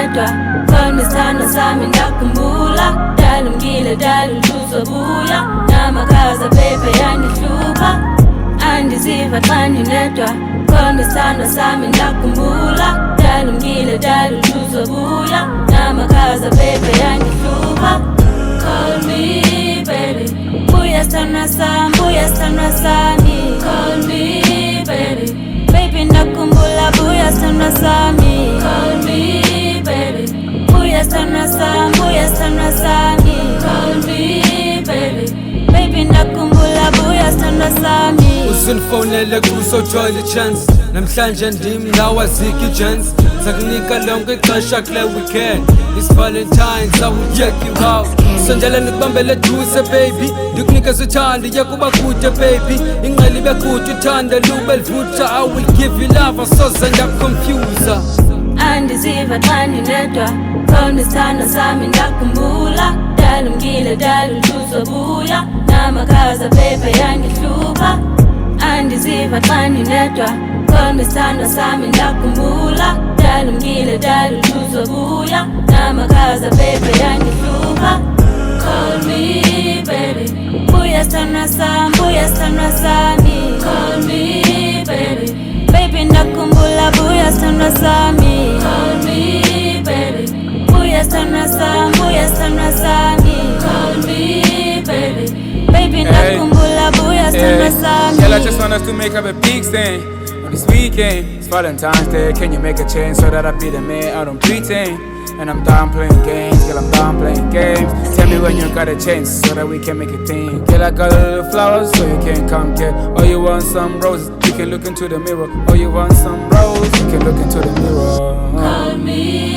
nedwa khona isithando sami ndakhumbula dala ungile dala uzuzobuya namakhaza baby yangihlupha andiziva xa ndinedwa khona isithando sami ndakhumbula dala ungile dala uzuzobuya namakhaza baby yangihlupha call me baby buya sithando sami buya sithando sami call me baby baby ndakhumbula buya sithando sami call me baby buya sithando sami buya sithando sami call me baby baby ndakhumbula buya sithando sami usinfonele kusojoyile chance namhlanje ndim nawazikho ijance sakunika lonke ixesha kule weekend this Valentine's I will check you out sondela nikubambele duse baby ndikunika sithando yakuba kude baby inqeli bekude uthanda lube livutha I will give you love asoze ndakuconfusa andiziva xa ndinedwa khona isithando sami ndakhumbula dala ungile dala uzuzobuya namakhaza baby yangihlupha andiziva xa ndinedwa khona isithando sami ndakhumbula dala ungile dala uzuzobuya namakhaza baby yangihlupha call me baby buya sithando sami buya sithando sami call me baby baby ndakhumbula buya sithando sami call me baby buya sithando sami buya sithando sami call me baby baby ndakhumbula buya sithando sami Girl, I just want us to make up a big stand on this weekend. It's Valentine's Day, can you make a change so that I be the man I don't pretend? And I'm done playing games, girl, I'm done playing games. Tell me when you got a chance so that we can make a thing. Girl, I got a little flowers so you can come get. Oh, you want some roses? You can look into the mirror. Oh, you want some roses? You can look into the mirror. call me